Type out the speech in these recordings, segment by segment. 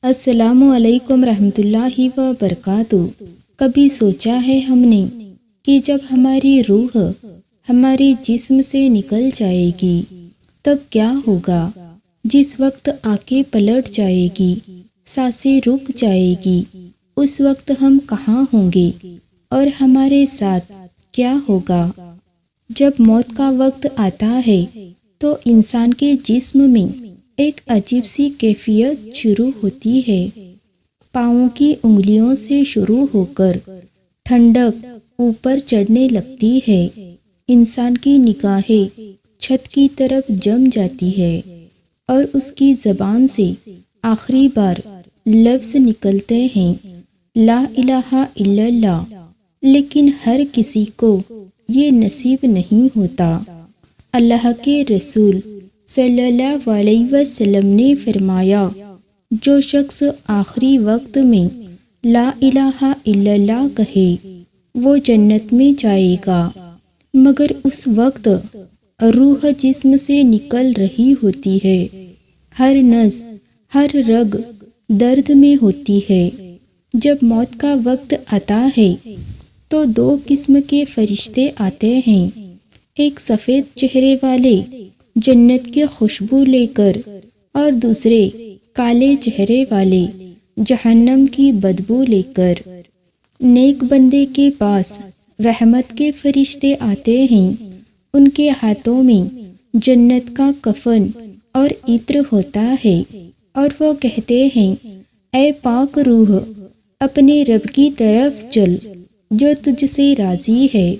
السلام علیکم رحمۃ اللہ وبرکاتہ۔ کبھی سوچا ہے ہم نے کہ جب ہماری روح ہمارے جسم سے نکل جائے گی تب کیا ہوگا؟ جس وقت آنکھیں پلٹ جائے گی، سانسیں رک جائے گی، اس وقت ہم کہاں ہوں گے اور ہمارے ساتھ کیا ہوگا؟ جب موت کا وقت آتا ہے تو انسان کے جسم میں ایک عجیب سی کیفیت شروع ہوتی ہے۔ پاؤں کی انگلیوں سے شروع ہو کر ٹھنڈک اوپر چڑھنے لگتی ہے۔ انسان کی نگاہیں چھت کی طرف جم جاتی ہے اور اس کی زبان سے آخری بار لفظ نکلتے ہیں، لا الہ الا اللہ۔ لیکن ہر کسی کو یہ نصیب نہیں ہوتا۔ اللہ کے رسول صلی اللہ علیہ وسلم نے فرمایا، جو شخص آخری وقت میں لا الہ الا اللہ کہے وہ جنت میں جائے گا، مگر اس وقت روح جسم سے نکل رہی ہوتی ہے، ہر نس ہر رگ درد میں ہوتی ہے۔ جب موت کا وقت آتا ہے تو دو قسم کے فرشتے آتے ہیں، ایک سفید چہرے والے جنت کی خوشبو لے کر اور دوسرے کالے چہرے والے جہنم کی بدبو لے کر۔ نیک بندے کے پاس رحمت کے فرشتے آتے ہیں، ان کے ہاتھوں میں جنت کا کفن اور عطر ہوتا ہے اور وہ کہتے ہیں، اے پاک روح، اپنے رب کی طرف چل جو تجھ سے راضی ہے۔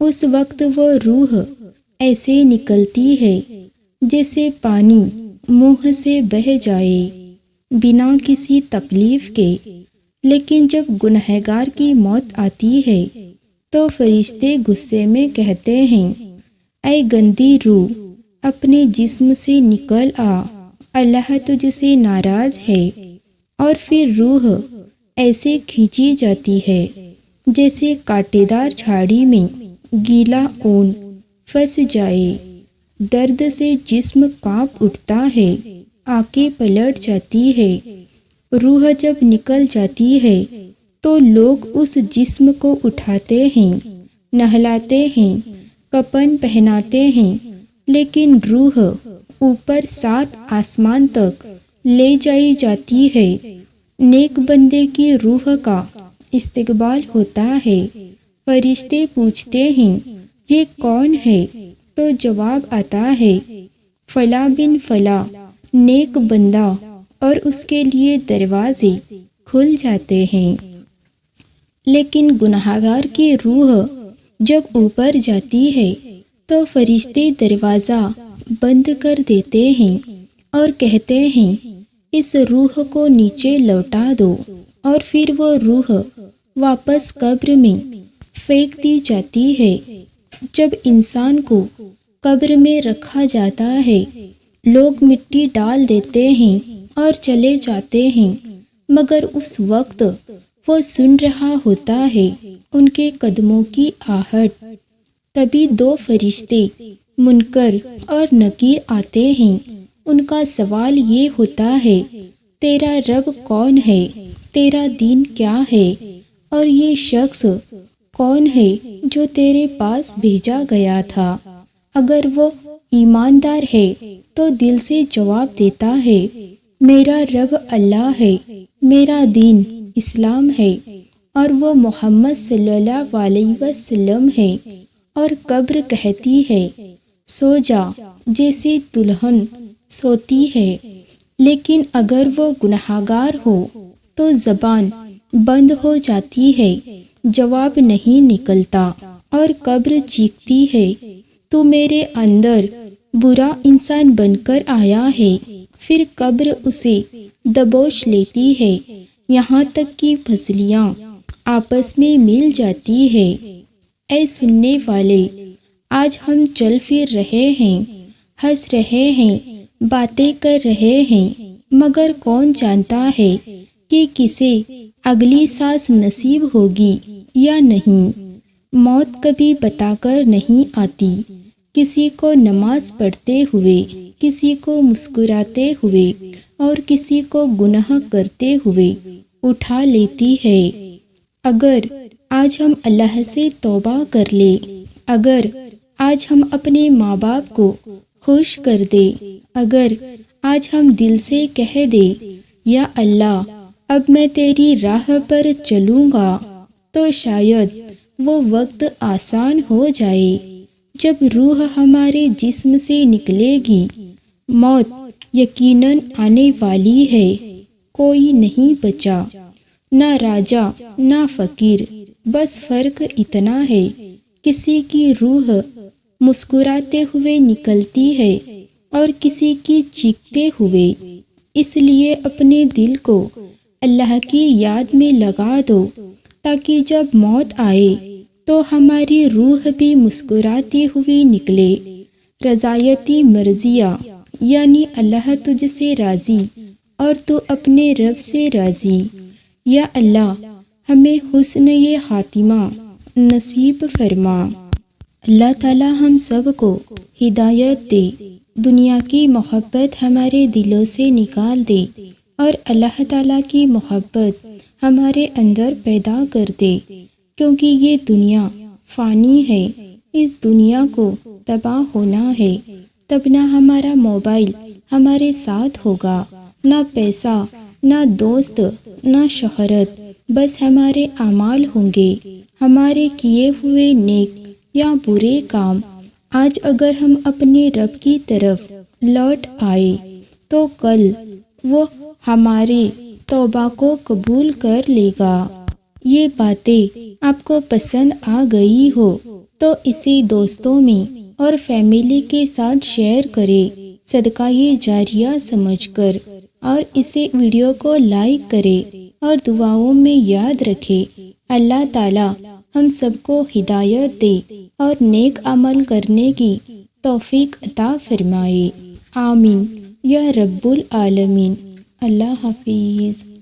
اس وقت وہ روح ایسے نکلتی ہے جیسے پانی منہ سے بہہ جائے، بنا کسی تکلیف کے۔ لیکن جب گنہگار کی موت آتی ہے تو فرشتے غصے میں کہتے ہیں، اے گندی روح، اپنے جسم سے نکل آ، اللہ تجھ سے ناراض ہے۔ اور پھر روح ایسے کھینچی جاتی ہے جیسے کانٹے دار جھاڑی میں گیلا اون پھنس جائے۔ درد سے جسم کانپ اٹھتا ہے، آنکھیں پلٹ جاتی ہے۔ روح جب نکل جاتی ہے تو لوگ اس جسم کو اٹھاتے ہیں، نہلاتے ہیں، کفن پہناتے ہیں، لیکن روح اوپر 7 آسمان تک لے جائی جاتی ہے۔ نیک بندے کی روح کا استقبال ہوتا ہے۔ فرشتے پوچھتے ہیں، یہ کون ہے؟ تو جواب آتا ہے، فلاں بن فلاں نیک بندہ، اور اس کے لیے دروازے کھل جاتے ہیں۔ لیکن گنہگار کی روح جب اوپر جاتی ہے تو فرشتے دروازہ بند کر دیتے ہیں اور کہتے ہیں، اس روح کو نیچے لوٹا دو، اور پھر وہ روح واپس قبر میں پھینک دی جاتی ہے۔ جب انسان کو قبر میں رکھا جاتا ہے، لوگ مٹی ڈال دیتے ہیں اور چلے جاتے ہیں، مگر اس وقت وہ سن رہا ہوتا ہے ان کے قدموں کی آہٹ۔ تبھی 2 فرشتے منکر اور نکیر آتے ہیں۔ ان کا سوال یہ ہوتا ہے، تیرا رب کون ہے؟ تیرا دین کیا ہے؟ اور یہ شخص کون ہے جو تیرے پاس بھیجا گیا تھا؟ اگر وہ ایماندار ہے تو دل سے جواب دیتا ہے، میرا رب اللہ ہے، میرا دین اسلام ہے اور وہ محمد صلی اللہ علیہ وسلم ہے۔ اور قبر کہتی ہے، سو جا جیسے دلہن سوتی ہے۔ لیکن اگر وہ گنہگار ہو تو زبان بند ہو جاتی ہے، جواب نہیں نکلتا، اور قبر چیختی ہے، تو میرے اندر برا انسان بن کر آیا ہے۔ پھر قبر اسے دبوچ لیتی ہے، یہاں تک کہ پسلیاں آپس میں مل جاتی ہے۔ اے سننے والے، آج ہم چل پھر رہے ہیں، ہنس رہے ہیں، باتیں کر رہے ہیں، مگر کون جانتا ہے کہ کسے اگلی سانس نصیب ہوگی یا نہیں۔ موت کبھی بتا کر نہیں آتی، کسی کو نماز پڑھتے ہوئے، کسی کو مسکراتے ہوئے، اور کسی کو گناہ کرتے ہوئے اٹھا لیتی ہے۔ اگر آج ہم اللہ سے توبہ کر لیں، اگر آج ہم اپنے ماں باپ کو خوش کر دیں، اگر آج ہم دل سے کہہ دیں یا اللہ اب میں تیری راہ پر چلوں گا، تو شاید وہ وقت آسان ہو جائے۔ جب روح ہمارے جسم سے نکلے گی، موت یقیناً آنے والی ہے۔ کوئی نہیں بچا، نہ راجا نہ فقیر، بس فرق اتنا ہے کسی کی روح مسکراتے ہوئے نکلتی ہے اور کسی کی چیختے ہوئے۔ اس لیے اپنے دل کو اللہ کی یاد میں لگا دو، تاکہ جب موت آئے تو ہماری روح بھی مسکراتی ہوئی نکلے۔ رضایتی مرضیہ یعنی اللہ تجھ سے راضی اور تو اپنے رب سے راضی۔ یا اللہ ہمیں حسن خاتمہ نصیب فرما۔ اللہ تعالی ہم سب کو ہدایت دے، دنیا کی محبت ہمارے دلوں سے نکال دے اور اللہ تعالیٰ کی محبت ہمارے اندر پیدا کر دے، کیونکہ یہ دنیا فانی ہے، اس دنیا کو تباہ ہونا ہے۔ تب نہ ہمارا موبائل ہمارے ساتھ ہوگا، نہ پیسہ، نہ دوست، نہ شہرت، بس ہمارے اعمال ہوں گے، ہمارے کیے ہوئے نیک یا برے کام۔ آج اگر ہم اپنے رب کی طرف لوٹ آئے تو کل وہ ہمارے توبہ کو قبول کر لے گا۔ یہ باتیں آپ کو پسند آ گئی ہو تو اسے دوستوں میں اور فیملی کے ساتھ شیئر کریں، صدقہ جاریہ سمجھ کر، اور اسے ویڈیو کو لائک کریں اور دعاؤں میں یاد رکھیں۔ اللہ تعالی ہم سب کو ہدایت دے اور نیک عمل کرنے کی توفیق عطا فرمائے۔ آمین یا رب العالمین۔ اللہ حافظ۔